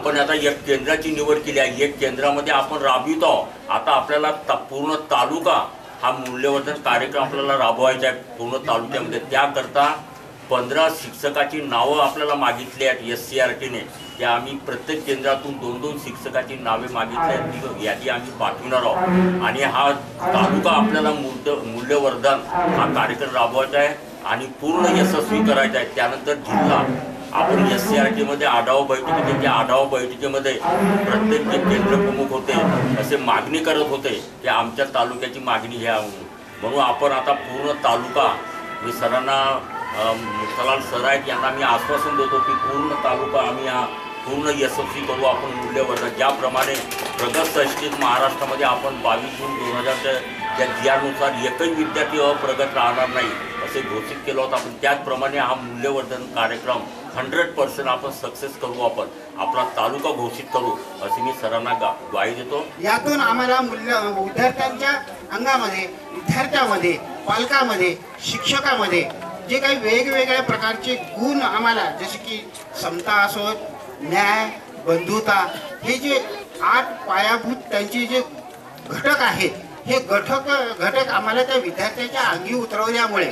आपण आता एक केंद्राची निवड केली आहे, एक केंद्रामध्ये आपण राबवितो. आता आपल्याला पूर्ण तालुका हा मूल्यवर्धन कार्यक्रम आपल्याला राबवायचा आहे पूर्ण तालुक्यामध्ये. त्याकरता 15 शिक्षकाची नावं आपल्याला मागितली आहेत SCRTने. त्या आम्ही प्रत्येक केंद्रातून 2-2 शिक्षकाची नावे मागितली आहेत, ती यादी आम्ही पाठवणार आहोत. आणि हा तालुका आपल्याला मूल्यवर्धन हा कार्यक्रम राबवायचा आहे आणि पूर्ण यशस्वी करायचा आहे. त्यानंतर जिल्हा आपण SCRTमध्ये आढावा बैठक होते, त्या आढावा बैठकीमध्ये प्रत्येक जे केंद्रप्रमुख होते असे मागणी करत होते की आमच्या तालुक्याची मागणी घ्या म्हणून आपण आता पूर्ण तालुका, मी सरांना मुक्तालाल सर आहेत यांना मी आश्वासन देतो की पूर्ण तालुका आम्ही हा पूर्ण यशस्वी करू. आपण मूल्यवर्धन ज्याप्रमाणे प्रगत शैक्षणिक महाराष्ट्रामध्ये आपण 22 जून 2000च्या त्या GRनुसार एकही विद्यार्थी अप्रगत राहणार नाही असे घोषित केलं होतं. आपण त्याचप्रमाणे हा मूल्यवर्धन कार्यक्रम 100% आपण सक्सेस करू, आपण आपला तालुका घोषित करू अशी मी सरांना ग्वाही देतो. यातून आम्हाला विद्यार्थ्यांच्या अंगामध्ये, विद्यार्थ्यामध्ये, पालकामध्ये, शिक्षकामध्ये जे काही वेगवेगळ्या प्रकारचे गुण आम्हाला, जसे की समता असो, न्याय, बंधुता, हे जे 8 पायाभूत त्यांचे जे घटक आहेत, हे घटक आम्हाला त्या विद्यार्थ्याच्या अंगी उतरवल्यामुळे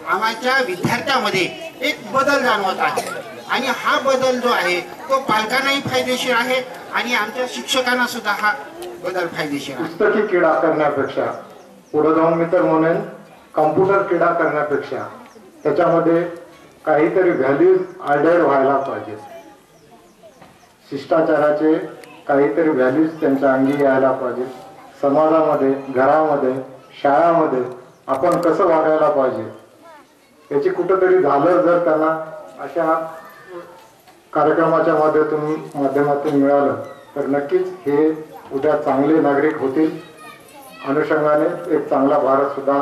आमच्या विद्यार्थ्यामध्ये एक बदल जाणवत आहे. आणि हा बदल जो आहे तो पालकांनाही फायदेशीर आहे आणि आमच्या शिक्षकांना सुद्धा हा बदल फायदेशीर आहे. पुस्तकी क्रीडा करण्यापेक्षा, पुढे जाऊन मी तर म्हणेन कॉम्प्युटर क्रीडा करण्यापेक्षा त्याच्यामध्ये काहीतरी व्हॅल्यूज ॲडेड व्हायला पाहिजे. शिष्टाचाराचे काहीतरी व्हॅल्यूज त्यांच्या अंगी यायला पाहिजे. समाजामध्ये, घरामध्ये, शाळामध्ये आपण कसं वागायला पाहिजे याची कुठंतरी झालं जर त्यांना अशा कार्यक्रमाच्या माध्यमातून मिळालं तर नक्कीच हे उद्या चांगले नागरिक होतील. अनुषंगाने एक चांगला भारत सुद्धा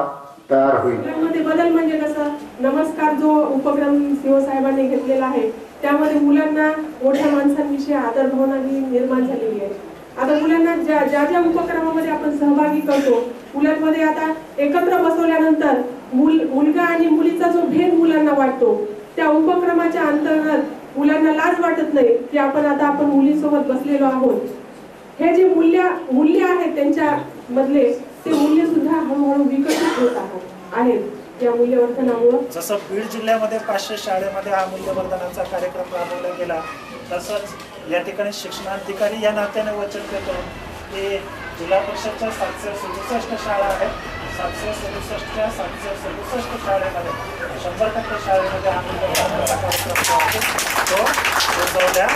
तयार होईल. बदल म्हणजे कसं, नमस्कार जो उपक्रम CO साहेबांनी घेतलेला आहे त्यामध्ये मुलांना मोठ्या माणसांविषयी आदर भावना निर्माण झालेली आहे. आता मुलांना ज्या उपक्रमामध्ये आपण सहभागी करतो, मुलांमध्ये आता एकत्र बसवल्यानंतर मुलगा आणि मुलीचा जो भेद मुलांना वाटतो, त्या उपक्रमाच्या अंतर्गत मुलांना लाज वाटत नाही की आपण मुलीसोबत बसलेलो आहोत. हे जे मूल्य आहेत त्यांच्या मधले, ते मूल्य सुद्धा हळूहळू विकसित होत आहेत या मूल्यवर्धनामुळे. जसं बीड जिल्ह्यामध्ये 500 शाळेमध्ये हा मूल्यवर्धनाचा कार्यक्रम राबवला गेला, तसंच या ठिकाणी शिक्षणाधिकारी या नात्याने वचन देतो की जिल्हा परिषदच्या 767 शाळा आहेत, 767च्या 767 शाळेमध्ये 100% शाळेमध्ये हा मूल्यवर्धनाचा कार्यक्रम तो बसवला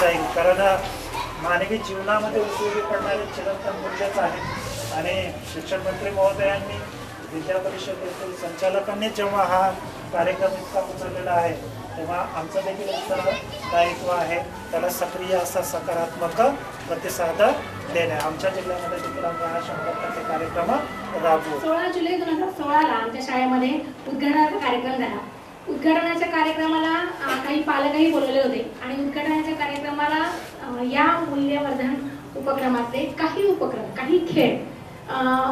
जाईल. कारण मानवी जीवनामध्ये उपयोगी पडणारे चिरंतन मूल्यच आहे. आणि शिक्षण मंत्री महोदयांनी, विद्या परिषदेतील संचालकांनी जेव्हा हा कार्यक्रम इतका उचललेला आहे तेव्हा आमचं देखील उत्तरदायित्व आहे त्याला सक्रिय असा सकारात्मक प्रतिसाद देणे. आमच्या जिल्ह्यामध्ये देखील आम्ही हा 100% कार्यक्रम राबवू. 16 जुलै 2016 आमच्या शाळेमध्ये उद्घाटनाचा कार्यक्रम झाला. उद्घाटनाच्या कार्यक्रमाला काही पालकही बोलवले होते आणि उद्घाटनाच्या कार्यक्रमाला या मूल्यवर्धन उपक्रमाचे काही खेळ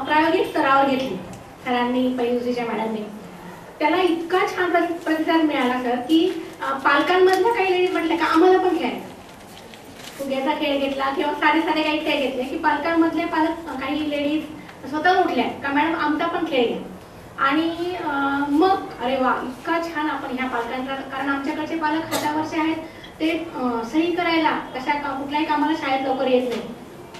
प्रायोगिक स्तरावर घेतले सरांनी, पैलूसीच्या मॅडमने. त्याला इतका छान प्रतिसाद मिळाला सर की पालकांमधल्या काही लेडीज म्हटलं का आम्हाला पण खेळायचं. फुग्याचा खेळ घेतला किंवा साधे काही खेळ घेतले की पालकांमधले काही लेडीज स्वतः उठल्या का मॅडम आमचा पण खेळ घ्या. आणि मग अरे वा, इतका छान आपण ह्या पालकांचा, कारण आमच्याकडचे पालक हातावरचे आहेत, ते सही करायला कुठल्याही कामाला शाळेत लवकर येत नाही,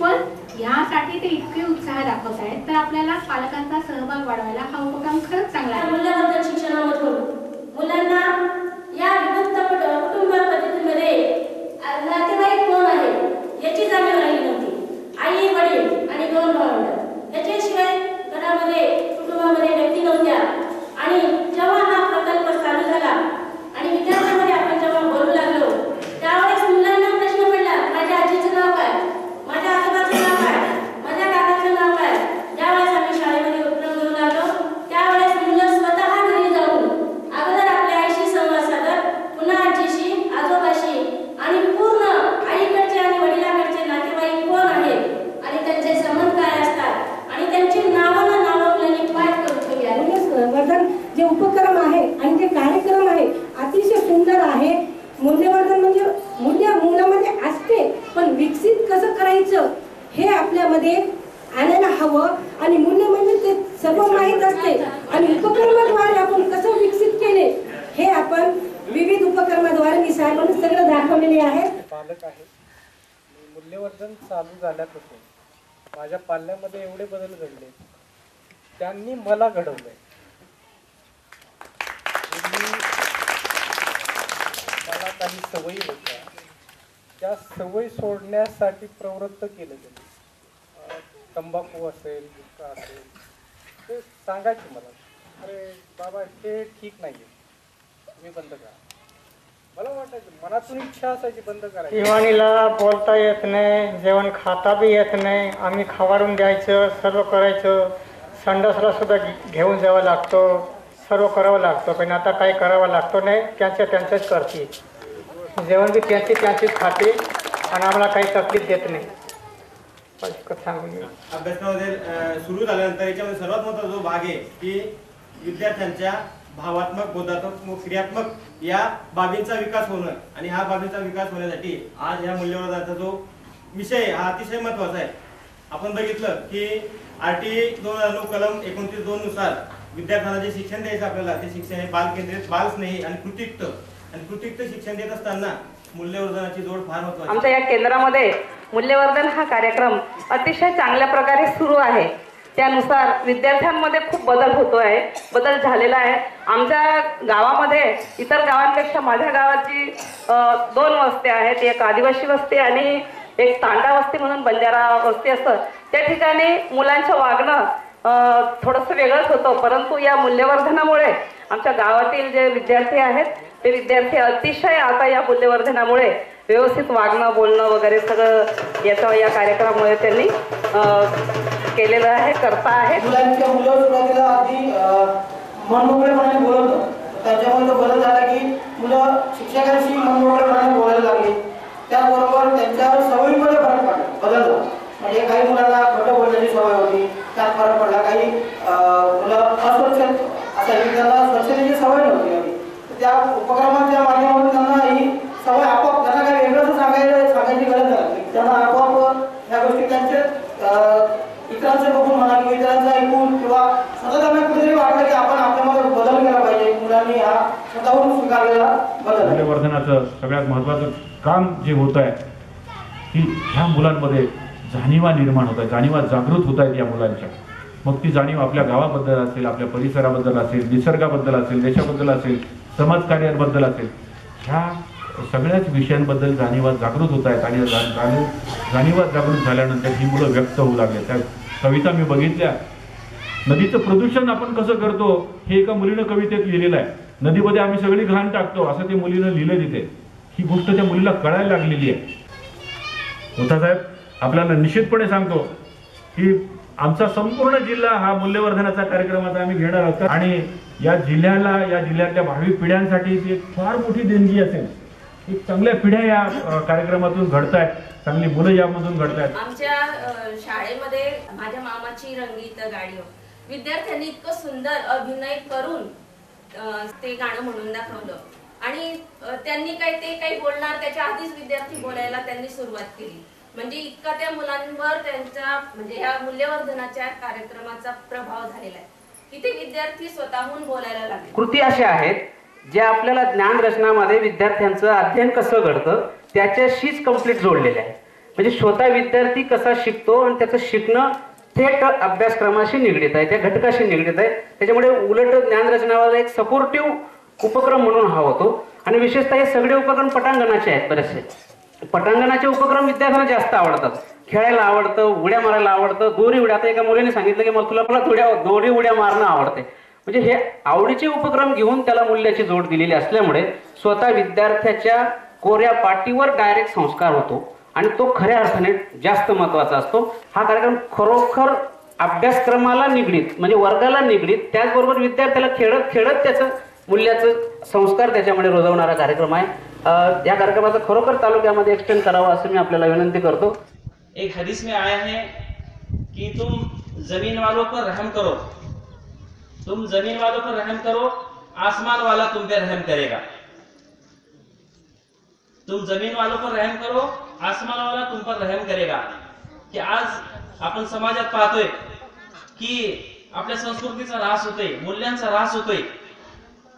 पण यासाठी ते इतके उत्साह दाखवत आहेत. तर आपल्याला पालकांचा सहभाग वाढवायला हा उपक्रम खरंच चांगला आहे. मूल्यवर्धन शिक्षणामधून मुलांना या विभक्त कुटुंब पद्धतीमध्ये नातेवाईक कोण आहे याची जाणीव राहिली नव्हती. आई, वडील आणि 2 भावंड याच्याशिवाय घरामध्ये, कुटुंबामध्ये व्यक्ती नव्हत्या. आणि जेव्हा हा प्रकल्प चालू झाला आणि विद्यार्थ्यांमध्ये आपण जेव्हा बोलू लागलो त्यावेळेस मुलांना प्रश्न पडला, माझ्या आजीचं नाव काय, माझ्या आजोबाचं नाव काय, माझ्या काकाचं नाव काय. ज्यावेळेस आम्ही शाळेमध्ये उपक्रम घेऊ लागलो त्यावेळेस मुलं स्वतः घरी जाऊन अगोदर आपल्या साहेबांनी सगळं दाखवलेले आहे. पालक आहे. मूल्यवर्धन चालू झाल्यापासून माझ्या पाल्यामध्ये एवढे बदल घडले, त्यांनी मला घडवलंय. मला काही सवयी होत्या, त्या सवयी सोडण्यासाठी प्रवृत्त केलं त्यांनी. तंबाखू असेल, गुटखा असेल, ते सांगायचे मला, अरे बाबा हे ठीक नाहीये, तुम्ही बंद करा. मला वाटायचं, मनातून इच्छा असायची बंद करायची. इवाणीला बोलता येत नाही, जेवण खाता बी येत नाही. आम्ही खवाडून द्यायचं, सर्व करायचं. संडासला सुद्धा घेऊन जावं लागतं, सर्व करावं लागतं. पण आता काही करावं लागतं नाही, त्यांचंच करते. जेवण बी त्यांचीच खाते आणि आम्हाला काही तकलीफ देत नाही. अभ्यासक्रमामध्ये सुरू झाल्यानंतर याच्यामध्ये सर्वात मोठा जो भाग आहे की विद्यार्थ्यांच्या भावात्मक, बोधात्मक व क्रियात्मक या बाबींचा विकास होणं. आणि हा बाबींचा विकास होण्यासाठी आज या मूल्यवर्धनाचा जो विषय हा अतिशय महत्त्वाचा आहे. आपण बघितलं की RT 2009 कलम 29(2) नुसार विद्यार्थ्यांना जे शिक्षण द्यायचं आपल्याला, ते शिक्षण हे बालकेंद्रित, बालस्नेही आणि कृतियुक्त शिक्षण देत असताना मूल्यवर्धनाची जोड फार महत्त्वाची. आमच्या या केंद्रामध्ये मूल्यवर्धन हा कार्यक्रम अतिशय चांगल्या प्रकारे सुरू आहे. त्यानुसार विद्यार्थ्यांमध्ये खूप बदल झालेला आहे. आमच्या गावामध्ये इतर गावांपेक्षा माझ्या गावाची 2 वस्त्या आहेत. एक आदिवासी वस्ती आणि एक तांडा वस्ती म्हणून बंजारा वस्ती असतं. त्या ठिकाणी मुलांचं वागणं थोडंसं वेगळंच होतं, परंतु या मूल्यवर्धनामुळे आमच्या गावातील जे विद्यार्थी आहेत ते विद्यार्थी अतिशय आता या मूल्यवर्धनामुळे व्यवस्थित वागणं, बोलणं वगैरे सगळं या कार्यक्रमामुळे त्यांनी केलेलं आहे, करता आहे. मुलांच्या मुलं सुरुवातीला आधी मनमोकळेपणाने बोलत होतं, त्याच्यामध्ये बदल झाला की मुलं शिक्षकांशी मनमोकळेपणाने बोलायला लागली. त्याचबरोबर त्यांच्या सवयीमध्ये फरक बदल झाला. म्हणजे काही मुलांना खोटं बोलण्याची सवय होती, त्यात फरक पडला. काही मुलं अस्वच्छ असायची, त्यांना स्वच्छतेची सवय नव्हती. त्या उपक्रमाच्या माध्यमातून त्यांना ही सवय आपोआप, त्यांना काही वेगळंच सांगायची गरज नाही. त्यांना आपोआप या गोष्टी त्यांचे इतरांचं बघून म्हणा किंवा इतरांचं ऐकून किंवा स्वतः त्यांना कुठेतरी वाटलं की आपण आपल्यामध्ये बदल केला पाहिजे. मुलांनी हा स्वतःहून स्वीकारलेला बदल. मूल्यवर्धनाचं सगळ्यात महत्त्वाचं काम जे होत आहे की ह्या मुलांमध्ये जाणीवा निर्माण होत आहे, जाणीवा जागृत होत आहेत या मुलांच्या. मग ती जाणीव आपल्या गावाबद्दल असेल, आपल्या परिसराबद्दल असेल, निसर्गाबद्दल असेल, देशाबद्दल असेल, समाजकार्याबद्दल असेल, ह्या सगळ्याच विषयांबद्दल जाणीवा जागृत होत आहेत. आणि जाणीवा जागृत झाल्यानंतर ही मुलं व्यक्त होऊ लागले. त्या कविता मी बघितल्या, नदीचं प्रदूषण आपण कसं करतो हे एका मुलीनं कवितेत लिहिलेलं आहे. नदीमध्ये आम्ही सगळी घाण टाकतो असं ते मुलीनं लिहिलं तिथे. ही गोष्ट त्या मुलीला कळायला लागलेली आहे. मोठासाहेब आपल्याला निश्चितपणे सांगतो की आमचा संपूर्ण जिल्हा हा मूल्यवर्धनाचा कार्यक्रमाचा आम्ही घेणार आहोत. आणि या जिल्ह्यातल्या भावी पिढ्यांसाठी ती फार मोठी देणगी असेल. एक चांगल्या पिढ्या या कार्यक्रमातून घडतायत, चांगली मुलं यामधून घडतायत. आमच्या शाळेमध्ये माझ्या मामाची रंगीत गाडी विद्यार्थ्यांनी इतकं सुंदर अभिनय करून ते गाणं म्हणून दाखवलं. आणि त्यांनी काही बोलणार त्याच्या आधीच विद्यार्थी बोलायला त्यांनी सुरुवात केली. म्हणजे इतका त्या मुलांवर त्यांच्या म्हणजे या मूल्यवर्धनाच्या कार्यक्रमाचा प्रभाव झालेला आहे की ते विद्यार्थी स्वतःहून बोलायला लागले. कृती अशा आहेत ज्या आपल्याला ज्ञान रचनामध्ये विद्यार्थ्यांचं अध्ययन कसं घडतं त्याच्याशीच कंप्लीट जोडलेले आहे. म्हणजे स्वतः विद्यार्थी कसा शिकतो आणि त्याचं शिकणं थेट अभ्यासक्रमाशी निगडीत आहे, त्या घटकाशी निगडीत आहे. त्याच्यामुळे उलट ज्ञान रचनावाला एक सपोर्टिव्ह उपक्रम म्हणून हा होतो. आणि विशेषतः हे सगळे उपक्रम पटांगणाचे आहेत. बरेचसे पटांगणाचे उपक्रम विद्यार्थ्यांना जास्त आवडतात. खेळायला आवडतं, उड्या मारायला आवडतं, दोरी उड्या. आता एका मुलीने सांगितलं की मला दोरी उड्या मारणं आवडते. म्हणजे हे आवडीचे उपक्रम घेऊन त्याला मूल्याची जोड दिलेली असल्यामुळे स्वतः विद्यार्थ्याच्या कोऱ्या पाटीवर डायरेक्ट संस्कार होतो आणि तो खऱ्या अर्थाने जास्त महत्त्वाचा असतो. हा कार्यक्रम खरोखर अभ्यासक्रमाला निगडीत म्हणजे वर्गाला निगडीत, त्याचबरोबर विद्यार्थ्याला खेळत खेळत त्याचं मूल्याचं संस्कार त्याच्यामध्ये रुजवणारा कार्यक्रम आहे. या कार्यक्रमाचा खरोखर तालुक्यामध्ये एक्सटेंड करावा असं मी आपल्याला विनंती करतो. एक हदीस में आया है कि तुम जमीन वालों पर रहम करो, तुम जमीन वालों पर रहम करो, आसमान वाला तुम पे रहम करेगा. तुम जमीन वालों पर रहम करो, आसमान वाला तुम पर रहम करेगा. की आज आपण समाजात पाहतोय की आपल्या संस्कृतीचा ऱ्हास होतोय, मूल्यांचा ऱ्हास होतोय.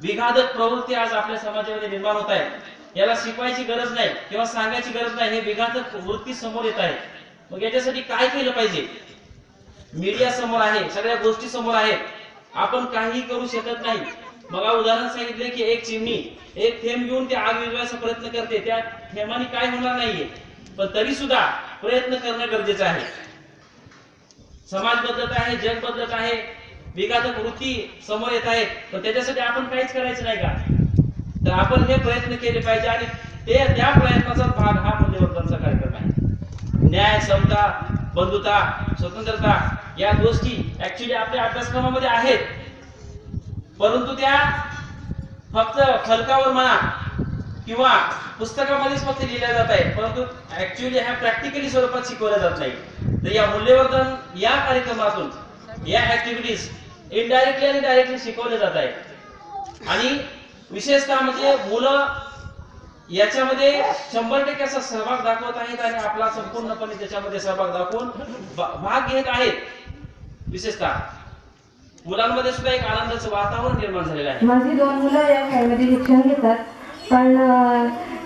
विघातक प्रवृत्ती आज आपल्या समाजामध्ये निर्माण होत आहे. याला शिकवायची गरज नाही किंवा सांगायची गरज नाही, हे विघातक वृत्ती समोर येत आहे. मग याच्यासाठी काय केलं पाहिजे? मीडिया समोर आहे, सगळ्या गोष्टी समोर आहेत, आपण काही करू शकत नाही. मग उदाहरण सांगितले की एक चिमणी एक थेंब घेऊन ते आग विझवायचा प्रयत्न करते, त्या थेंबाने काय होणार नाहीये, पण तरी सुद्धा प्रयत्न करणं गरजेचं आहे. समाज बदलत आहे, जग बदलत आहे, विघातक वृत्ती समोर येत आहेत, पण त्याच्यासाठी आपण काहीच करायचं नाही का? तर आपण हे प्रयत्न केले पाहिजे आणि त्या प्रयत्नाचा भाग हा मूल्यवर्धनचा कार्यक्रम आहे. न्याय, समता, बंधुता, स्वतंत्रता या गोष्टी ऍक्च्युली आपल्या अभ्यासक्रमामध्ये आहेत, परंतु त्या फक्त फलकावर म्हणा किंवा पुस्तकामध्येच फक्त लिहिल्या जात आहे, परंतु ऍक्च्युली ह्या प्रॅक्टिकली स्वरूपात शिकवल्या जात नाही. तर या मूल्यवर्धन या कार्यक्रमातून या ऍक्टिव्हिटीज इनडायरेक्टली आणि डायरेक्टली शिकवल्या जात आहेत. आणि विशेषतः म्हणजे मुलं याच्यामध्ये 100% असा सहभाग दाखवत आहेत आणि आपला संपूर्णपणे त्याच्यामध्ये सहभाग दाखवून भाग घेत आहेत. विशेषतः मुलांमध्ये सुद्धा एक आनंदाचं वातावरण निर्माण झालेलं आहे. माझी 2 मुलं या शाळेमध्ये शिक्षण घेतात, पण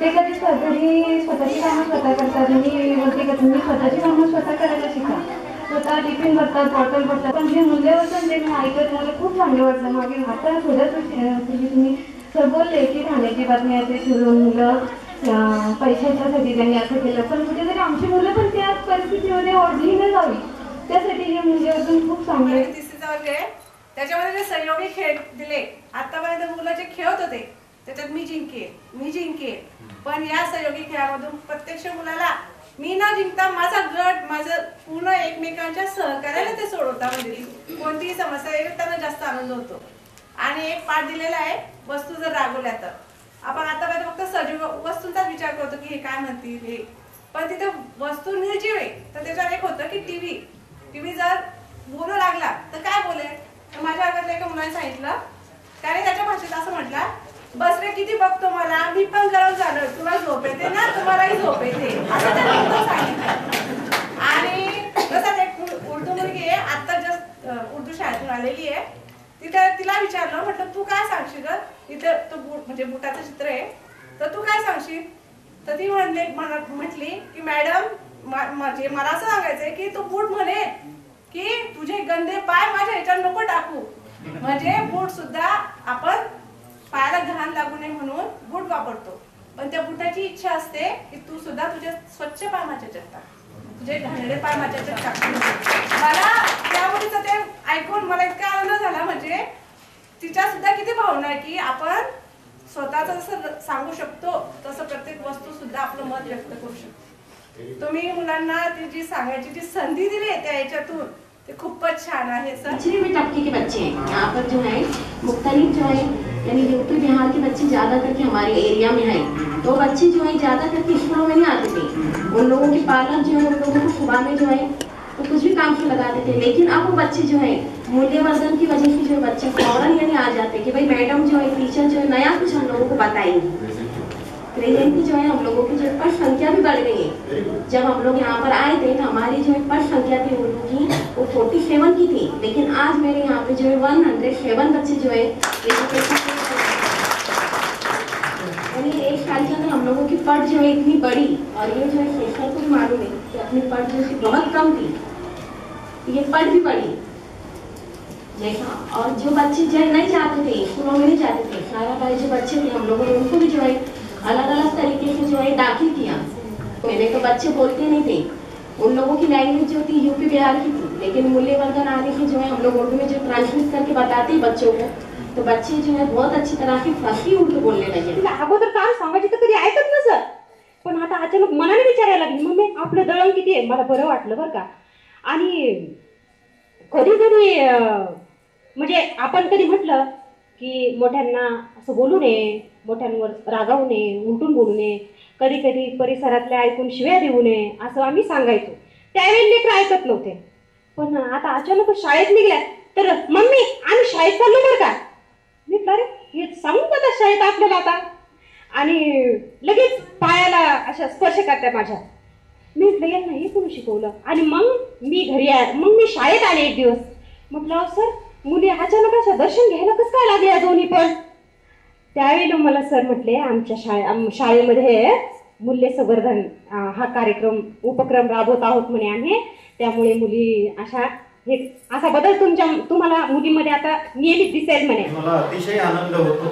ते कधी स्वतःची कामं स्वतः करतात. मी बोलते का तुम्ही स्वतःची कामं स्वतः करायला शिका, स्वतः टिफिन भरतात, बॉटल भरतात. पण जे मूल्यवर्धन जे मी ऐकत मला खूप चांगलं वाटलं. मागे आता थोड्याच तुम्ही सर बोलले की खाण्याची बातमी असे ठेवून मुलं पैशाच्यासाठी त्यांनी असं केलं, पण कुठेतरी आमची मुलं पण त्या परिस्थितीमध्ये ओढली न जावी त्यासाठी हे मूल्यवर्धन खूप चांगलं आहे. तिसरीचा वर्ग आहे, त्याच्यामध्ये जे सहयोगी खेळ दिले आतापर्यंत मुलं जे खेळत होते त्याच्यात मी जिंके, पण या सहयोगी खेळामधून प्रत्यक्ष मुलाला मी न जिंकता माझा गट माझं पूर्ण एकमेकांच्या सहकार्याने ते सोडवता, म्हणजे कोणतीही समस्या येईल त्यांना जास्त आनंद होतो. आणि एक पाठ दिलेला आहे, वस्तू जर रागवल्या तर आपण आतापर्यंत फक्त सजीव वस्तूंचाच विचार करतो की हे काय म्हणतील हे, पण तिथे वस्तू निर्जीव आहे. तर त्याच्यावर एक होतं की टीव्ही जर बोलू लागला तर काय बोलेल. तर माझ्या वर्गातल्या एका मुलाने सांगितलं, त्याने त्याच्या भाषेत असं म्हटलं, बस रे किती बघतो मला, मी पण गरम झालो, तुला झोप येते ना, तुम्हालाही झोप येते, असं त्याने सांगितलं. आणि तसंच एक उर्दू मुलगी आहे, आता जस्ट उर्दू शाळेतून आलेली आहे, तिला विचारलं, म्हटलं तू काय सांगशील ग, इथे तो म्हणजे बुटाचं चित्र आहे, तर तू काय सांगशील. तर ती म्हटली की मॅडम म्हणजे मला असं सांगायचंय की तो बूट म्हणे की तुझे गंदे पाय माझ्या ह्याच्यावर नको टाकू, म्हणजे बूट सुद्धा आपण पायाला घाण लागू नये म्हणून बूट वापरतो, पण त्या बुटाची इच्छा असते की तू सुद्धा तुझे स्वच्छ पाय माझ्या ह्याच्यात टाक, तुझे घाणेरडे पाय माझ्या ह्याच्यात टाक. मला त्यामुळे ते ऐकून मला इतका आनंद झाला, म्हणजे तिच्या सुद्धा किती भावना आहे की आपण स्वतःच जसं सांगू शकतो तसं प्रत्येक वस्तू सुद्धा आपलं मत व्यक्त करू शकतो. तुम्ही मुलांना ती जी सांगायची जी संधी दिली आहे त्या याच्यातून ते खूपच छान आहे सर. पिछड़े तबके के बच्चे हैं यहाँ पर जो है मुख्तलिफ जो है यानी यूपी बिहार के बच्चे ज़्यादा करके हमारे एरिया में है, तो बच्चे जो है ज़्यादा करके स्कूलों में नहीं आते थे, उन लोगों के पालक जो है उन लोगों को सुबह में जो है तो कुछ भी काम से लगा देते, लेकिन अब वो बच्चे जो है मूल्यवर्धन की वजह से जो है बच्चे फौरन यानी आ जाते कि भाई मैडम जो है टीचर जो है नया कुछ हम लोगों को बताएंगे। प्रेजेंटली जो है हम लोगों की जो पढ़ संख्या भी बढ़ गई है। जब हम लोग यहाँ पर आए थे तो हमारी जो है पढ़ संख्या थी उर्दू की वो 47 की थी, लेकिन आज मेरे यहाँ पे जो है 107 बच्चे जो है यानी एक साल के अंदर हम लोगों की पढ़ जो है इतनी बड़ी, और ये जो है शेषर को भी मालूम है कि अपनी पढ़ जो है बहुत कम थी, ये पढ़ भी पड़ी जैसा। और जो बच्चे जो है नहीं जाते थे स्कूलों में नहीं जाते थे, सारा भाई जो बच्चे थे हम लोगों ने उनको भी जो है अलग अलग तरीके से जो है दाखिल किया। पहले तो बच्चे बोलते नहीं थे, उन लोगों की लैंग्वेज जो थी यूपी बिहार की थी, लेकिन मूल्यवर्धन आने से जो है हम लोग उर्दू में जो ट्रांसलेट करके बताते हैं बच्चों को, तो बच्चे जो है बहुत अच्छी तरह से फसी उर्दू बोलने लगे। अगोदर काय सांगायची तर कधी ऐकत नसत, पण आता अचानक मनाने विचारायला लागली, मम्मी आपलं दळण किती आहे, मला बरं वाटलं बरं का. आणि कधी कधी म्हणजे आपण कधी म्हटलं की मोठ्यांना असं बोलू नये, मोठ्यांवर रागावू नये, उलटून बोलू नये, कधी कधी परिसरातल्या ऐकून शिव्या देऊ नये असं आम्ही सांगायचो. त्यावेळी लेकरं ऐकत नव्हते, पण आता अचानक शाळेत निघल्या तर मम्मी आम्ही शाळेत चाललो बरं का. मी अरे हे सांगू का शाळेत आपल्याला आता, आणि लगेच पायाला अशा स्पर्श करतात माझ्या. मी म्हटलं यांना हे कोणी शिकवलं. आणि मग मी शाळेत आले एक दिवस, म्हटलं सर मुली अचानक अशा दर्शन घ्यायला कसं काय लागल्या दोन्ही पण. त्यावेळेला मला सर म्हटले आमच्या शाळेमध्ये मूल्य संवर्धन हा उपक्रम राबवत आहोत म्हणे आम्ही, त्यामुळे मुली असा बदल तुम्हाला मुलीमध्ये आता नियमित दिसेल म्हणे. मला अतिशय आनंद होतो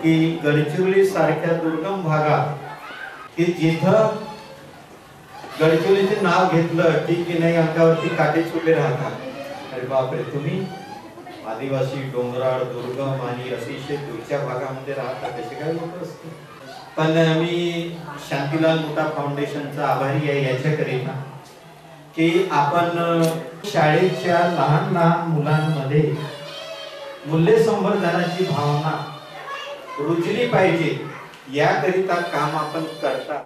की गडचिरोली सारख्या दुर्गम भागात की जिथं गडचिरोलीचे नाव घेतलं की नाही अंगावरती काटे सुटे राहतात. अरे बापरे, तुम्ही आदिवासी डोंगराळ दुर्गम आणि अतिशय दूरच्या भागामध्ये राहता, कसे काय लोक असतील. पण मी शांतीलाल मोठा फाउंडेशनचा आभारी आहे याच्याकरिता की आपण शाळेच्या लहान लहान मुलांमध्ये मूल्य संवर्धनाची भावना रुजली पाहिजे याकरिता काम आपण करता.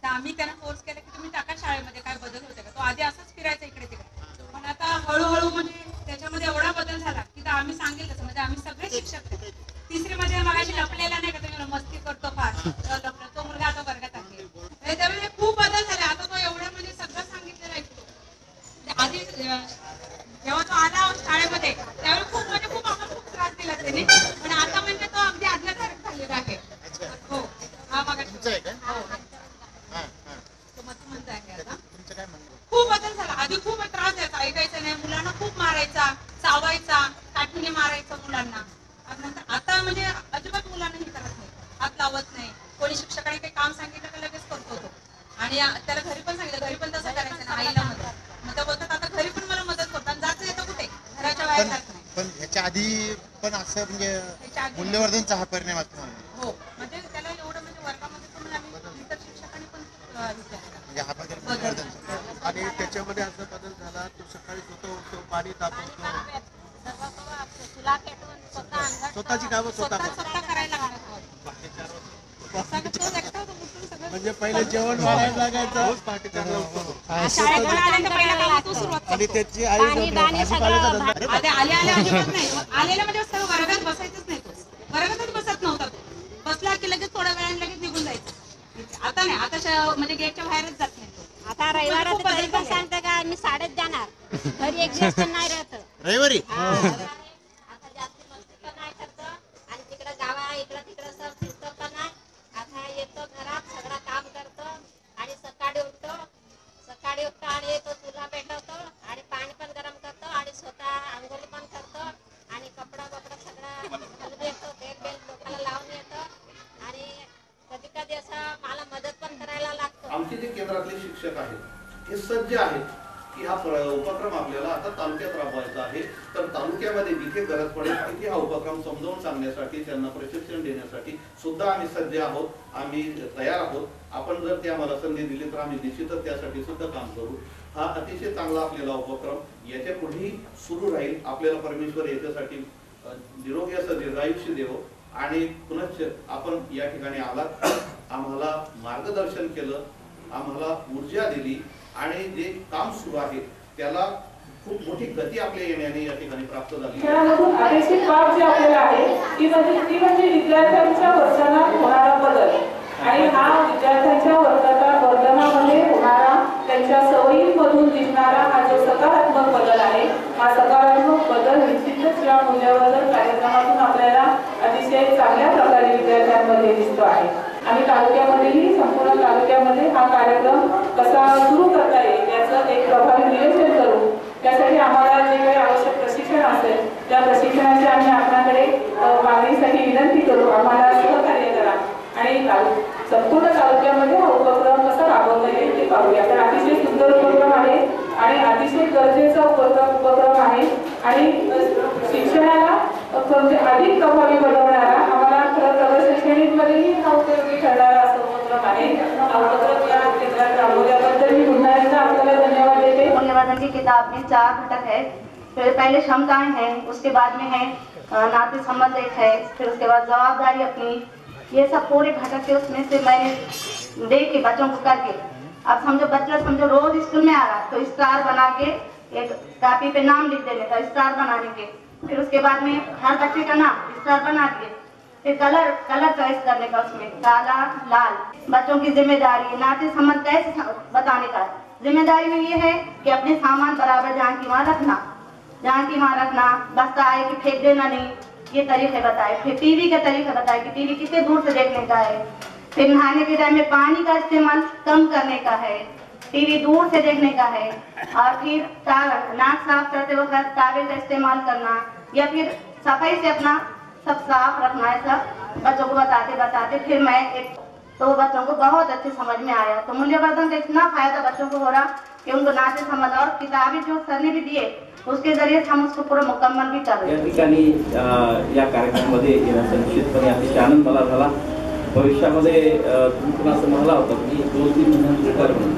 तर आम्ही त्यांना फोर्स केला की तुम्ही टाका शाळेमध्ये, काय बदल होते का. तो आधी असंच फिरायचा इकडे तिकडे, पण आता हळूहळू म्हणजे त्याच्यामध्ये एवढा बदल झाला की आम्ही सांगेल तसं, म्हणजे आम्ही सगळे शिक्षक तिसरी मध्ये मगाशी लपलेला नाही का तुम्ही मस्ती करतो फार लपलं, तो मुलगा आता वर्गात आहे. त्याच्यामध्ये खूप बदल झाले. आता तो एवढं म्हणजे सगळं सांगितलेलं ऐकतो. आधी जेव्हा तो आला शाळेमध्ये त्यावेळी खूप आम्हाला खूप त्रास दिला त्याने, पण आता म्हणजे तो अगदी आज्ञाधारक झालेला आहे. हो, हा मगाशी खूप बदल झाला. आधी खूप त्रास द्यायचा, ऐकायचं नाही, मुलांना खूप मारायचा, चावायचा, काठीने मारायचा मुलांना. नंतर आता म्हणजे अजिबात मुलांना हे करत नाही, हात लावत नाही. कोणी शिक्षकाने काही काम सांगितलं तर लगेच करतो तो. आणि त्याला घरी पण सांगितलं, घरी पण तसं करायचं ना, आईला मदत. मग त्या बोलतात आता घरी पण मला मदत करतात. जायचं येतं कुठे, घराच्या बाहेर जात नाही. पण ह्याच्या आधी पण असं म्हणजे मूल्यवर्धनचा हा परिणाम असतो. हो, म्हणजे त्याला एवढं म्हणजे वर्गामध्ये पण आम्ही इतर शिक्षकांनी पण म्हणजे हा बदल मूल्यवर्धन. आणि त्याच्यामध्ये असा बदल झाला, तो सकाळी स्वतः उठतो, पाणी तापवतो, स्वतःची कामं स्वतः करायला म्हणजे पहिले जेवण वाढायला लागायचं आणि त्याची आई भाजीपाल्याचा धंदा. आलेला म्हणजे सर्व वर्गात बसायचंच नाही, तो वर्गातच बसत नव्हता. तो बसला की लगेच थोड्या वेळाने लगेच निघून जायचं. आता नाही, आता म्हणजे गेटच्या बाहेरच जात नाही. आता रविवारी पण सांगते का मी शाळेत जाणार, घरी एक दिवस पण नाही राहत. रविवारी आता जास्त मस्ती पण नाही करत आणि तिकडे गावा इकडे तिकडे सब फिरतो पण नाही. आता येतो घरात सगळं काम करतो आणि सकाळी उठतो आणि तो चुला पेटवतो आणि पाणी पण गरम करतो आणि स्वतः आंघोळी पण करतो आणि कपडा सगळं घालून येतो, तेल डोक्याला लावून येतो आणि कधी कधी असं मला मदत पण करायला लागतो. आमचे जे केंद्रातले शिक्षक आहेत हे सज्ज आहेत की हा उपक्रम आपल्याला आता तालुक्यात राबवायचा आहे. तर तालुक्यामध्ये जिथे गरज पडेल तिथे हा उपक्रम समजावून सांगण्यासाठी, त्यांना प्रशिक्षण देण्यासाठी सुद्धा आम्ही सज्ज आहोत, आम्ही तयार आहोत. आपण जर ते आम्हाला संधी दिली तर आम्ही निश्चितच त्यासाठी सुद्धा काम करू. हा अतिशय चांगला आपल्याला उपक्रम याच्या पुढेही सुरू राहील. आपल्याला परमेश्वर याच्यासाठी निरोगी असं दीर्घायुष्य देवो. आणि पुनश्च आपण या ठिकाणी आलात, आम्हाला मार्गदर्शन केलं, आम्हाला ऊर्जा दिली आणि जे काम सुरू आहे त्याला खूप मोठी गती आपल्या येण्याने या ठिकाणी प्राप्त झाली. खेळामधून अपेक्षित बाब जी आपल्याला आहे ती म्हणजे विद्यार्थ्यांच्या वर्तनात होणारा बदल आणि हा विद्यार्थ्यांच्या वर्तनामध्ये होणारा, त्यांच्या सवयींमधून दिसणारा हा जो सकारात्मक बदल आहे, हा सकारात्मक बदल निश्चितच या मूल्यवर्धन कार्यक्रमातून आपल्याला अतिशय चांगल्या प्रकारे विद्यार्थ्यांमध्ये दिसतो आहे. आम्ही तालुक्यामध्येही संपूर्ण तालुक्यामध्ये हा कार्यक्रम कसा सुरू करता येईल याचं एक प्रभावी नियोजन करू. त्यासाठी आम्हाला जे काही आवश्यक प्रशिक्षण असेल त्या प्रशिक्षणाची आम्ही आपल्याकडे मागणीसाठी विनंती करू. आम्हाला सहकार्य करा आणि संपूर्ण तालुक्यामध्ये हा उपक्रम कसा राबवता येईल ते पाहूया. तर अतिशय सुंदर उपक्रम आहे आणि अतिशय गरजेचा उपक्रम आहे आणि शिक्षणाला अधिक प्रभावी बनवणारा, आम्हाला प्रगत शैक्षणिकमध्येही हा उपयोगी ठरणारा असा उपक्रम आहे. हा उपक्रम या केंद्रात राबवल्याबद्दल मी पुन्हा एकदा आपल्याला धन्यवाद देते. मूल्यवर्धन की किताब में 4 घटक है. फिर पहले क्षमताएं हैं, उसके बाद में है नाते संबंध एक है, फिर उसके बाद जवाबदारी अपनी, ये सब पूरे घटक है. उसमें से मैंने देख के बच्चों को करके, अब समझो बच्चा रोज स्कूल में आ रहा तो स्टार बना के एक कॉपी पे नाम लिख देने का, स्टार बनाने के. फिर उसके बाद में हर बच्चे का नाम स्टार बना दिए. फिर कलर चॉइस करने का, उसमें काला लाल. बच्चों की जिम्मेदारी, नाते संबंध कैसे बताने का. जिम्मेदारी में ये है कि अपने सामान बराबर जहाँ की वहाँ रखना, बस्ता आए कि फेंक देना नहीं. ये तरीके बताए, फिर टीवी के तरीके बताए कि टीवी कितने दूर से देखने का है, फिर नहाने के टाइम में पानी का इस्तेमाल कम करने का है, टीवी दूर से देखने का है, और फिर नाक साफ करते वक्त टॉवेल का इस्तेमाल करना, या फिर सफाई से अपना सब साफ रखना है। सब बच्चों को बताते फिर मैं तो बच्चों को बहुत अच्छे समझ में आया। तो मूल्यवर्धन का इतना फायदा बच्चों को हो रहा कि उनको नाते समझ, और किताबें जो सर ने भी दिए उसके जरिए हम उसको पूरा मुकम्मल भी कर रहे हैं। या ठिकाणी या कार्यक्रमामध्ये येण्याचा निश्चितपणे अतिशय आनंद मला झाला। भविष्यामध्ये तुम्ही पुन्हा असं म्हणाला होता की 2-3 महिन्यात रिटायर म्हणून,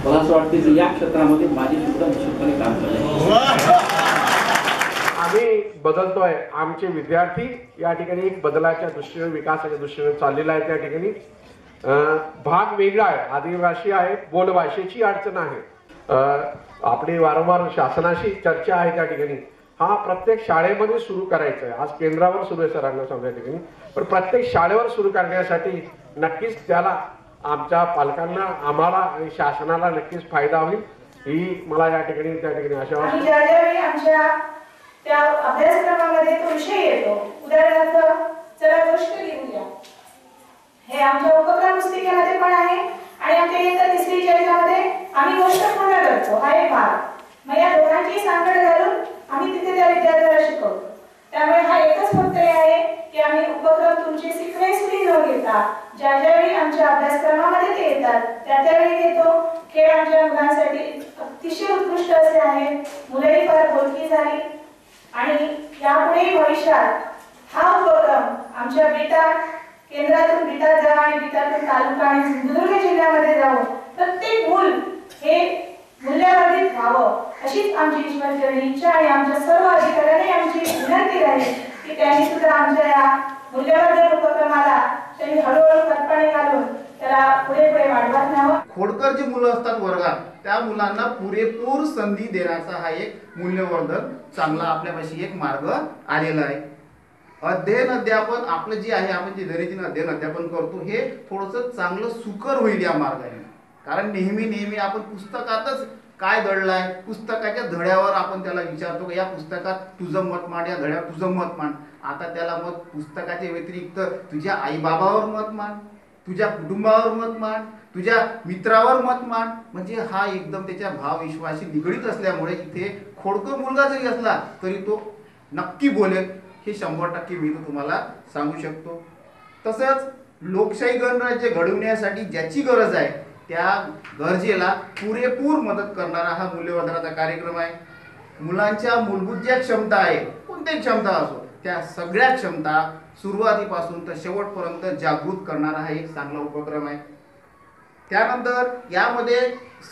मला असं वाटतं की या क्षेत्रामध्ये माझी सुद्धा निश्चितपणे काम झालं। आम्ही बदलतोय, आमचे विद्यार्थी या ठिकाणी एक बदलाच्या दृष्टीने, विकासाच्या दृष्टीने चाललेला आहे। त्या ठिकाणी भाग वेगळा आहे, आदिवासी आहे, बोलभाषेची अडचण आहे, आपली वारंवार शासनाशी चर्चा आहे त्या ठिकाणी। हा प्रत्येक शाळेमध्ये सुरू करायचा आहे, आज केंद्रावर सुरू आहे सरांना सांगण्या ठिकाणी, पण प्रत्येक शाळेवर सुरू करण्यासाठी नक्कीच त्याला आमच्या पालकांना, आम्हाला आणि शासनाला नक्कीच फायदा होईल ही मला या ठिकाणी त्या ठिकाणी आशा वाटते। ज्यावेळी आमच्या त्या अभ्यासक्रमामध्ये तो विषय येतो, उदाहरणार्थ चला गोष्ट लिहूया, हे आमच्या उपक्रम पुस्तिकेमध्ये पण आहे आणि आमच्या इयत्ता 3रीच्या याच्यामध्ये आम्ही गोष्ट पूर्ण करतो, हा एक भाग। मग या दोघांची सांगड घालून आम्ही तिथे त्या विद्यार्थ्याला शिकवतो। त्यामुळे हा एकच फक्त आहे की आम्ही उपक्रम तुमची सिक्वेन्सली न घेता ज्यावेळी आमच्या अभ्यासक्रमामध्ये ते येतात त्यावेळी घेतो। खेळ आमच्या मुलांसाठी अतिशय उत्कृष्ट असे आहेत, मुलंही फार बोलकी झाली आणि यापुढे भविष्यात हा उपक्रम आमच्या बीटा केंद्रातून बीटा जा आणि बीटातून तालुका आणि सिंधुदुर्ग जिल्ह्यामध्ये जाऊन प्रत्येक मूल हे मूल्यवर्धित व्हावं अशीच आमची ईश्वरचरणी इच्छा आणि आमच्या सर्व अधिकाऱ्यांनी आमची विनंती राहील की त्यांनी सुद्धा आमच्या या मूल्यवर्धन उपक्रमाला त्यांनी हळूहळू खतपाणी घालून त्याला पुढे वाढवत न्यावं। खोडकर जी मुलं असतात वर्गात त्या मुलांना पुरेपूर संधी देण्याचा हा एक मूल्यवर्धन चांगला आपल्यापाशी एक मार्ग आलेला आहे। अध्ययन अध्यापन आपलं जे आहे, आपण जे दर्जेने अध्ययन अध्यापन करतो हे थोडंसं चांगलं सुकर होईल या मार्गाने। कारण नेहमी आपण पुस्तकातच काय दडलाय, पुस्तकाच्या धड्यावर आपण त्याला विचारतो की या पुस्तकात तुझं मत मांड, या धड्यावर तुझं मत मांड। आता त्याला मत पुस्तकाच्या व्यतिरिक्त तुझ्या आईबाबावर मत मांड, तुझ्या कुटुंबावर मत मांड, तुझ्या मित्रावर मत मांड। म्हणजे हा एकदम त्याच्या भावविश्वाशी निगडीत असल्यामुळे इथे खोडकर मुलगा जरी असला तरी तो नक्की बोलेल, हे 100% मी तुम्हाला सांगू शकतो। तसंच लोकशाही गणराज्य घडवण्यासाठी ज्याची गरज आहे त्या गरजेला पुरेपूर मदत करणारा हा मूल्यवर्धनाचा कार्यक्रम आहे। मुलांच्या मूलभूत ज्या क्षमता आहे, कोणत्याही क्षमता असो, त्या सगळ्या क्षमता सुरुवातीपासून तर शेवटपर्यंत जागृत करणारा हा एक चांगला उपक्रम आहे। त्यानंतर यामध्ये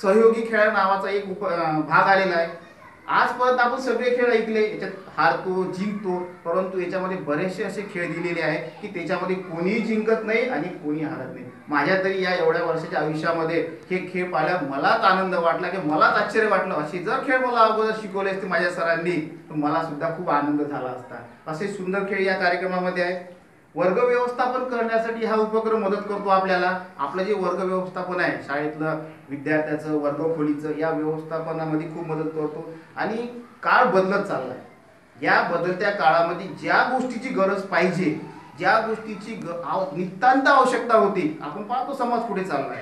सहयोगी खेळ नावाचा एक भाग आलेला आहे। आजपर्यंत आपण सगळे खेळ ऐकले, याच्यात हारतो जिंकतो, परंतु याच्यामध्ये बरेचसे असे खेळ दिलेले आहेत की त्याच्यामध्ये कोणीही जिंकत नाही आणि कोणी हारत नाही। माझ्या तरी या एवढ्या वर्षाच्या आयुष्यामध्ये हे खेळ पाहिल्यावर मलाच आनंद वाटला की मलाच आश्चर्य वाटलं, असे जर खेळ मला अगोदर शिकवले असते माझ्या सरांनी तर मला सुद्धा खूप आनंद झाला असता। असे सुंदर खेळ या कार्यक्रमामध्ये आहे। वर्ग व्यवस्थापन करण्यासाठी हा उपक्रम मदत करतो आपल्याला। आपलं जे वर्ग व्यवस्थापन आहे शाळेतलं विद्यार्थ्याचं वर्गखोलीचं, या व्यवस्थापनामध्ये खूप मदत करतो। आणि काळ बदलत चाललाय, या बदलत्या काळामध्ये ज्या गोष्टीची गरज पाहिजे, ज्या गोष्टीची नितांत आवश्यकता होती, आपण पाहतो समाज पुढे चाललाय,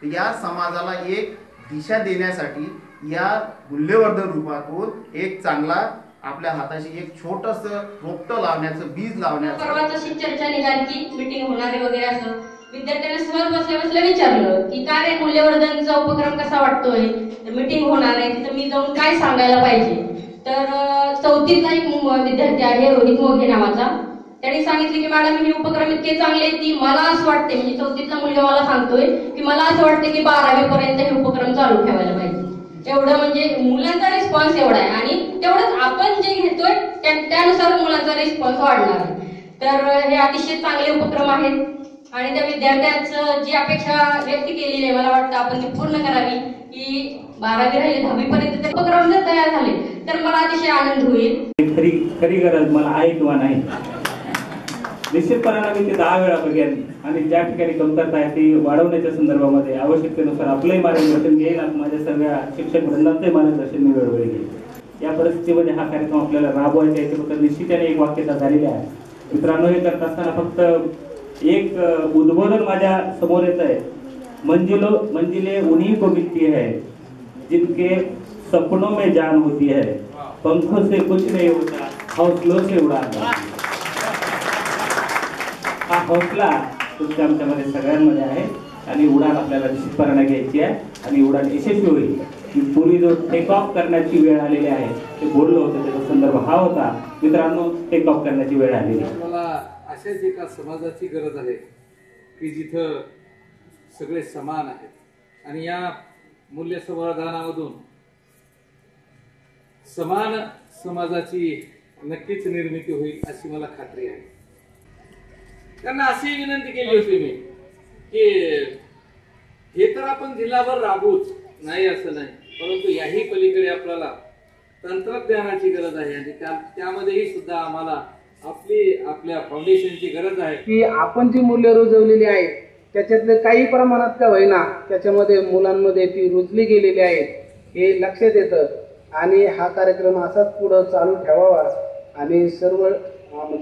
तर या समाजाला एक दिशा देण्यासाठी या मूल्यवर्धन रूपातून एक चांगला आपल्या हाताशी एक छोटस रोपटं लावण्याचं, बीज लावण्याचं। परवाच अशी चर्चा निघाली की मीटिंग होणार आहे वगैरे असं, विद्यार्थ्यांना सहज बसल्या विचारलं की काय रे मूल्यवर्धनचा उपक्रम कसा वाटतोय, मीटिंग होणार आहे तिथं मी जाऊन काय सांगायला पाहिजे। तर 4थीतला एक विद्यार्थी आहे रोहित मोघे नावाचा, त्यांनी सांगितले की मॅडम हे उपक्रम इतके चांगले की मला असं वाटते, म्हणजे 4थीतला मुलगा मला सांगतोय की मला असं वाटतं की 12वी पर्यंत हे उपक्रम चालू ठेवायला पाहिजे। एवढं म्हणजे मुलांचा रिस्पॉन्स एवढा आहे आणि तेवढंच आपण जे घेतोय त्यानुसार मुलांचा रिस्पॉन्स वाढणार आहे। तर हे अतिशय चांगले उपक्रम आहेत आणि त्या विद्यार्थ्यांचं जी अपेक्षा व्यक्त केलेली आहे मला वाटतं आपण ती पूर्ण करावी की 12वी राहिली 10वी पर्यंत ते उपक्रम जर तयार झाले तर मला अतिशय आनंद होईल। खरी गरज मला आहे किंवा नाही, निश्चितपणाने मी ते 10 वेळा बघेन आणि ज्या ठिकाणी कमतरता आहे ती वाढवण्याच्या संदर्भामध्ये आवश्यकतेनुसार आपलंही मार्गदर्शन घेईल, माझ्या सगळ्या शिक्षक वृंदांचंही मार्गदर्शन मी वेळोवेळी घेईल। या परिस्थितीमध्ये हा कार्यक्रम आपल्याला राबवायचा आहे, याच्याबद्दल निश्चितपणे एक वाक्यता झालेली आहे. मित्रांनो, हे करत असताना फक्त एक उद्बोधन माझ्या समोर येत आहे. मंजिले उन्हीं को मिलती है जिनके सपनों में जान होती है, पंखों से कुछ नहीं होता, हौसलों से उड़ाना. हा हौसला तुमच्या आमच्यामध्ये सगळ्यांमध्ये आहे आणि उडान आपल्याला निश्चितपणे घ्यायची आहे आणि उडान यशस्वी होईल. की पूर्वी जो टेक ऑफ करण्याची वेळ आलेली आहे ते बोललो होतं, त्याचा संदर्भ हा होता. मित्रांनो, टेक ऑफ करण्याची वेळ आलेली आहे. मला अशाच एका समाजाची गरज आहे की जिथं सगळे समान आहेत आणि या मूल्य संवर्धनामधून समान समाजाची नक्कीच निर्मिती होईल अशी मला खात्री आहे. त्यांना अशी विनंती केली होती मी की हे तर आपण जिल्हाभर राबूच, नाही असं नाही, परंतु याही पलीकडे आपल्याला तंत्रज्ञानाची गरज आहे आणि त्यामध्येही सुद्धा आम्हाला आपल्या फाउंडेशनची गरज आहे की आपण जी मूल्य रुजवलेली आहेत त्याच्यातले काही प्रमाणात का होईना त्याच्यामध्ये मुलांमध्ये ती रुजली गेलेली आहेत हे लक्षात येतं. आणि हा कार्यक्रम असाच पुढे चालू ठेवावा आणि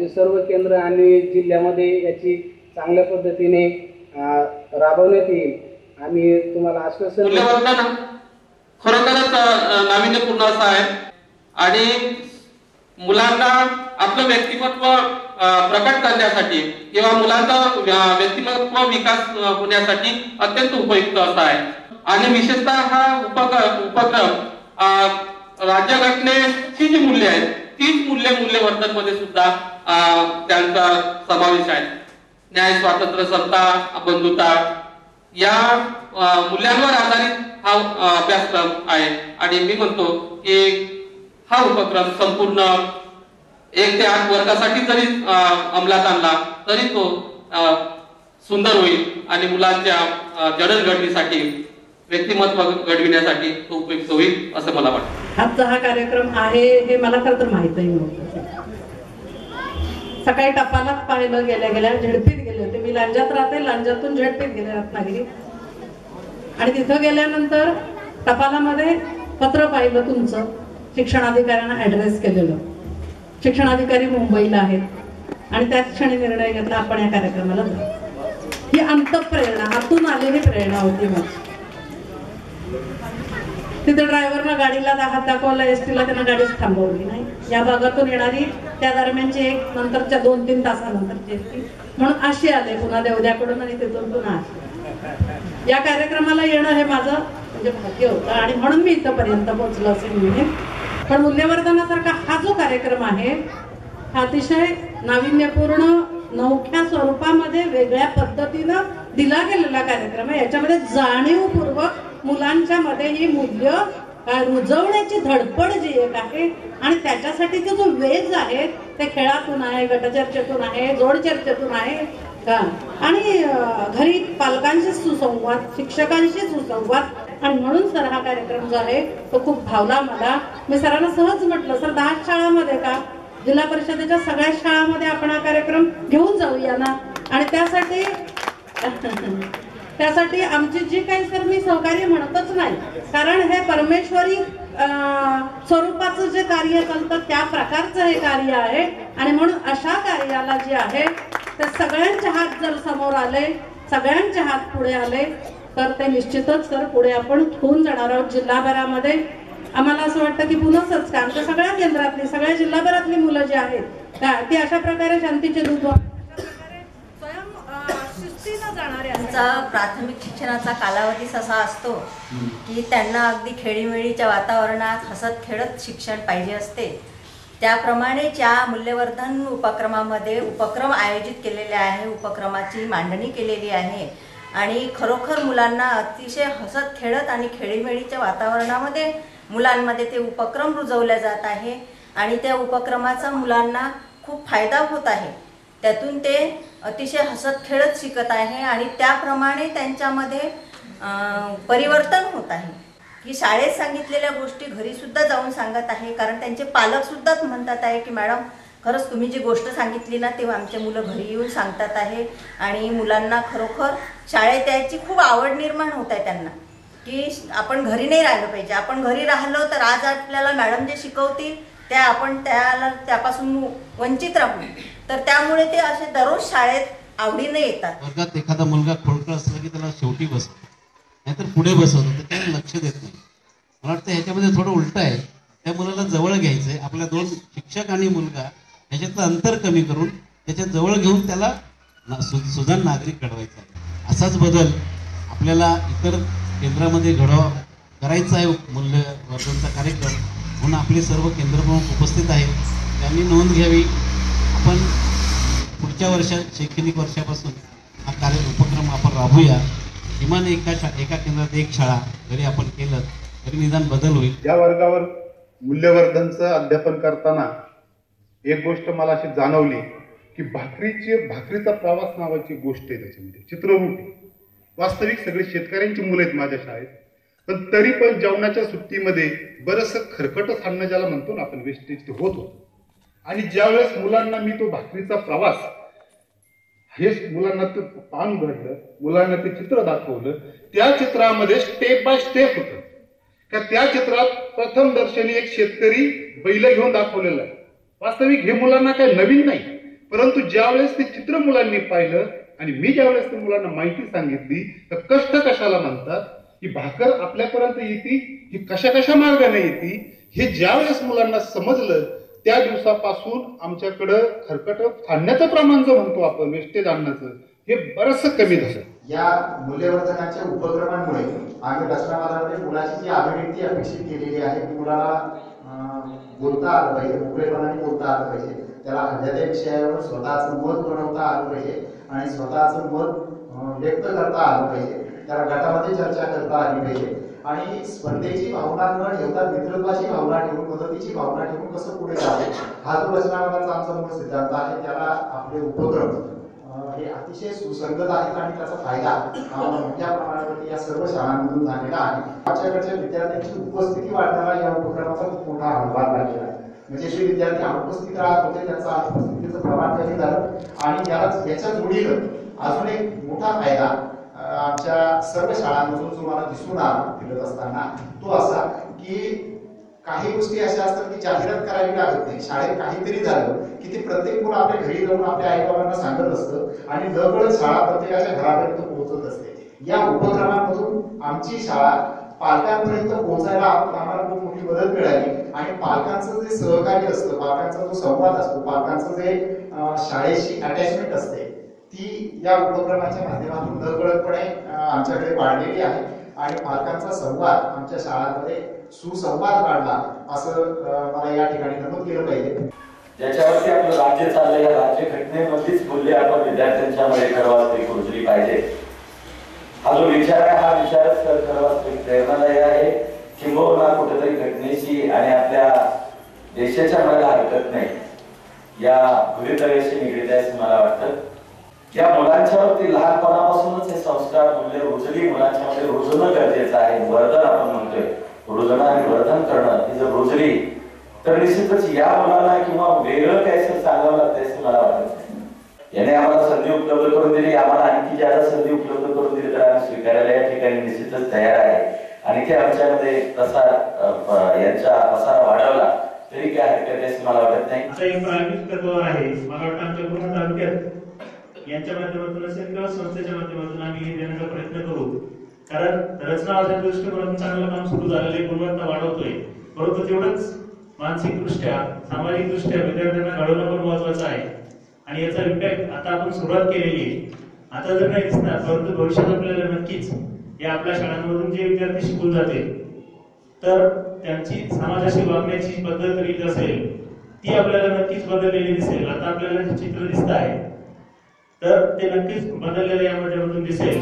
सर्व केंद्र आणि जिल्ह्यामध्ये याची चांगल्या पद्धतीने राबवण्यात येईल आणि तुम्हाला आश्वासन खरोखरच नाविन्यपूर्ण असं आहे आणि मुलांना आपलं व्यक्तिमत्व प्रकट करण्यासाठी किंवा मुलांचा व्यक्तिमत्व विकास होण्यासाठी अत्यंत उपयुक्त असं आहे. आणि विशेषतः हा उपक्रम राज्यघटनेची जी मूल्य आहेत तीच मूल्यवर्धन मध्ये सुद्धा त्यांचा समावेश आहे. न्याय, स्वातंत्र्य, समता, बंधुता या मूल्यांवर आधारित हा अभ्यासक्रम आहे आणि मी म्हणतो की हा उपक्रम संपूर्ण 1 ते 8 वर्गासाठी जरी अंमलात आणला तरी तो सुंदर होईल आणि मुलांच्या जडणघडणीसाठी, व्यक्तिमत्व घडविण्यासाठी तो उपयुक्त होईल असं मला वाटतं. आजचा हा कार्यक्रम आहे हे मला खरं तर माहितही नव्हतं. सकाळी टपालात पाहिलं, गेल्या झेडपीत गेले होते. मी लांजात राहते, लांजातून झेडपीत गेले रत्नागिरी आणि तिथं गेल्यानंतर टपालामध्ये पत्र पाहिलं तुमचं, शिक्षणाधिकाऱ्यांना ऍड्रेस केलेलं. शिक्षणाधिकारी मुंबईला आहेत आणि त्याच क्षणी निर्णय घेतला आपण या कार्यक्रमाला जाऊ. ही अंतःप्रेरणा, हातून आलेली प्रेरणा होती माझी. तिथे ड्रायव्हरनं गाडीला हात दाखवला, एसटीला त्यानं गाडीच थांबवली नाही. या भागातून येणारी त्या दरम्यानची एक नंतरच्या 2-3 तासानंतरची एसटी म्हणून अशी आले पुन्हा देवद्याकडून आणि तिथून पुन्हा या कार्यक्रमाला येणं हे माझं म्हणजे भाग्य होतं आणि म्हणून मी इथंपर्यंत पोहोचलो असे म्हणेन. पण मूल्यवर्धनासारखा हा जो कार्यक्रम आहे हा अतिशय नाविन्यपूर्ण, नवख्या स्वरूपामध्ये वेगळ्या पद्धतीनं दिला गेलेला कार्यक्रम आहे. याच्यामध्ये जाणीवपूर्वक मुलांच्या मध्ये ही मूल्य रुजवण्याची धडपड जी एक आहे आणि त्याच्यासाठीचा जो वेज आहे ते खेळातून आहे, गटचर्चेतून आहे, जोडचर्चेतून आहे का आणि घरी पालकांशी सुसंवाद, शिक्षकांशी सुसंवाद आणि म्हणून सर हा कार्यक्रम जो आहे तो खूप भावला मला. मी सरांना सहज म्हटलं, सर 10 शाळांमध्ये का, जिल्हा परिषदेच्या सगळ्या शाळांमध्ये आपण हा कार्यक्रम घेऊन जाऊया ना. आणि त्यासाठी आमची जी काही सर मी सहकार्य म्हणतच नाही, कारण हे परमेश्वरी स्वरूपाचं जे कार्य चालतं त्या प्रकारचं हे कार्य आहे आणि म्हणून अशा कार्याला जे आहे ते सगळ्यांचे हात जर समोर आले, सगळ्यांचे हात पुढे आले तर ते निश्चितच सर पुढे आपण घेऊन जाणार आहोत. जिल्हाभरामध्ये आम्हाला असं वाटतं की पुनःच का आमच्या सगळ्या केंद्रातली, सगळ्या जिल्हाभरातली मुलं जी आहेत ती अशा प्रकारे शांतीचे दूत त्यांचा प्राथमिक शिक्षणाचा कालावधीच असा असतो की त्यांना अगदी खेळीमेळीच्या वातावरणात हसत खेळत शिक्षण पाहिजे असते. त्याप्रमाणेच या मूल्यवर्धन उपक्रमामध्ये उपक्रम आयोजित केलेले आहे, उपक्रमाची मांडणी केलेली आहे आणि खरोखर मुलांना अतिशय हसत खेळत आणि खेळीमेळीच्या वातावरणामध्ये मुलांमध्ये ते उपक्रम रुजवले जात आहे आणि त्या उपक्रमाचा मुलांना खूप फायदा होत आहे. त्यातून ते अतिशय हसत खेळत शिकत आहे आणि त्याप्रमाणे त्यांच्यामध्ये परिवर्तन होत आहे की शाळेत सांगितलेल्या गोष्टी घरीसुद्धा जाऊन सांगत आहे. कारण त्यांचे पालकसुद्धा म्हणतात आहे की मॅडम खरंच तुम्ही जी गोष्ट सांगितली ना तेव्हा आमचे मुलं घरी येऊन सांगतात आहे आणि मुलांना खरोखर शाळेत यायची खूप आवड निर्माण होत आहे त्यांना. की आपण घरी नाही राहिलं पाहिजे. आपण घरी राहिलो तर आज आपल्याला मॅडम जे शिकवतील त्या आपण त्यापासून वंचित राहू. तर त्यामुळे ते असे दररोज शाळेत आवडीने येतात. वर्गात एखादा मुलगा खोडकर असला की त्याला शेवटी बसतो, नाहीतर पुढे बसवतो, तर त्याला लक्ष देत नाही. मला वाटतं ह्याच्यामध्ये थोडं उलट आहे. त्या मुलाला जवळ घ्यायचंय. आपल्या 2 शिक्षक आणि मुलगा ह्याच्यातलं अंतर कमी करून त्याच्या जवळ घेऊन त्याला सुजाण नागरिक घडवायचा आहे. असाच बदल आपल्याला इतर केंद्रामध्ये करायचा आहे. मूल्यवर्धनचा कार्यक्रम म्हणून आपले सर्व केंद्रप्रमुख उपस्थित आहेत. त्यांनी नोंद घ्यावी. आपण पुढच्या शैक्षणिक वर्षापासून हा उपक्रम आपण राबवूया. किमान एका केंद्रात 1 शाळा जरी आपण केलं तरी निदान बदल होईल. या वर्गावर मूल्यवर्धनचं अध्यापन करताना एक गोष्ट मला अशी जाणवली की भाकरीचा प्रवास नावाची गोष्ट आहे. त्याच्यामध्ये चित्ररूप आहे. वास्तविक सगळे शेतकऱ्यांची मुलं आहेत माझ्या शाळेत, पण तरी पण जेवणाच्या सुट्टीमध्ये बरंचसं खरकटं खाणं ज्याला म्हणतो ना आपण वेस्टेज ते होत होतं. आणि ज्यावेळेस मुलांना मी तो भाकरीचा प्रवास हे मुलांना ते पान घडलं, मुलांना ते चित्र दाखवलं, त्या चित्रामध्ये स्टेप बाय स्टेप होतं का त्या चित्रात प्रथम दर्शनी एक शेतकरी बैल घेऊन दाखवलेला आहे. वास्तविक हे मुलांना काही नवीन नाही, परंतु ज्यावेळेस ते चित्र मुलांनी पाहिलं आणि मी ज्यावेळेस ते मुलांना माहिती सांगितली तर कष्ट कशाला म्हणतात, ही भाकर आपल्यापर्यंत येते, ही कशा मार्गाने येते, हे ज्यावेळेस मुलांना समजलं त्या दिवसापासून आमच्याकडं खरकट खाण्याचं प्रमाण जो म्हणतो आपण वेस्टेज आणण्याचं हे बरंचसं कमी झालं. या मूल्यवर्धनाच्या उपक्रमांमुळे आम्ही रचनावादामध्ये मुलाची जी अभिव्यक्ती अपेक्षित केलेली आहे की मुलाला बोलता आलं पाहिजे, मोकळेपणाने बोलता आलं पाहिजे, त्याला हव्या त्या विषयावर स्वतःचं मत बनवता आलं पाहिजे आणि स्वतःचं मत व्यक्त करता आलं पाहिजे, त्याला गटामध्ये चर्चा करता आली पाहिजे आणि स्पर्धेची भावना न ठेवता मित्रत्वाची भावना ठेवून मदतीची भावना ठेवून कसं पुढे जावं हा जो रचनावादाचा आमचा मूळ सिद्धांत आहे. त्याला आपले उपक्रम हे अतिशय सुसंगत आहेत आणि त्याचा फायदा मोठ्या प्रमाणावरती या सर्व शाळांमधून झालेला आहे. आमच्याकडच्या विद्यार्थ्यांची उपस्थिती वाढवण्याला या उपक्रमाचा खूप मोठा हातभार लागलेला आहे. म्हणजे जे विद्यार्थी अनुपस्थित राहत होते त्यांचा अनुपस्थितीचं प्रमाण कमी झालं आणि याच्या जोडीनं अजून एक मोठा फायदा आमच्या सर्व शाळांमधून जो मला दिसून आला फिरत असताना तो असा की काही गोष्टी अशा असतात की जाहिरात करावी लागत नाही. शाळेत काहीतरी झालं की ते प्रत्येक मुलं आपल्या घरी जाऊन आपल्या आईबाबांना सांगत असतं आणि नकळत शाळा प्रत्येकाच्या घरापर्यंत पोहोचत असते. या उपक्रमांमधून आमची शाळा पालकांपर्यंत पोहोचायला आम्हाला खूप मोठी मदत मिळाली आणि पालकांचं जे सहकार्य असतं, पालकांचा जो संवाद असतो, पालकांचं जे शाळेशी अटॅचमेंट असते ती या उपक्रमाच्या माध्यमातून नकळतपणे आमच्याकडे वाढलेली आहे आणि पालकांचा संवाद आमच्या शाळांमध्ये सुसंवाद वाढला असं मला या ठिकाणी नमूद केलं पाहिजे. ज्याच्यावरती आपलं राज्य चाललंय या राज्य घटनेमधलीच मूल्य आपण विद्यार्थ्यांच्या मध्ये खरं वास्तविक रुजली पाहिजे. हा जो विचार आहे हा विचारच खरं वास्तविक प्रेरणादायी आहे. किंबहुना कुठेतरी घटनेशी आणि आपल्या देशाच्या मध्ये हरकत नाही या भूमितरेशी निगडीत आहे असं मला वाटतं. या मुलांच्यावरती लहानपणापासूनच हे संस्कार मूल्य रुजली मुलांच्या मध्ये रुजणं गरजेचं आहे. वर्धन आपण म्हणतोय, रुजणं आणि वर्धन करणं ही जर रुजली तर निश्चितच या मुलांना किंवा वेगळं काहीतरी सांगावं लागतं असं मला वाटत. याने आम्हाला संधी उपलब्ध करून दिली, आम्हाला आणखी ज्यादा संधी उपलब्ध करून दिली तर आम्ही स्वीकारायला या ठिकाणी निश्चितच तयार आहे. आणखी आमच्यामध्ये यांचा पसारा वाढवला तरी काय हरकत आहे असं मला वाटत नाही. आता एक प्रायोगिक तत्वावर आहे. मला वाटतं आमच्या पूर्ण तालुक्यात यांच्या माध्यमातून असेल किंवा संस्थेच्या माध्यमातून आम्ही देण्याचा प्रयत्न करू. कारण रचनावादाच्या दृष्टिकोनातून चांगलं काम सुरू झालेलं गुणवत्ता वाढवतोय, परंतु तेवढंच मानसिकदृष्ट्या सामाजिकदृष्ट्या विद्यार्थ्यांना घडवणं पण महत्वाचं आहे आणि याचा इम्पॅक्ट आता आपण सुरुवात केलेली आहे. आता जर नाही दिसणार परंतु भविष्यात आपल्याला नक्कीच या आपल्या शाळांमधून जे विद्यार्थी शिकून जातील तर त्यांची समाजाशी वागण्याची पद्धत रीत असेल ती आपल्याला नक्कीच बदललेली दिसेल. आता आपल्याला जे चित्र दिसत आहे तर ते नक्कीच बदललेलं या माध्यमातून दिसेल.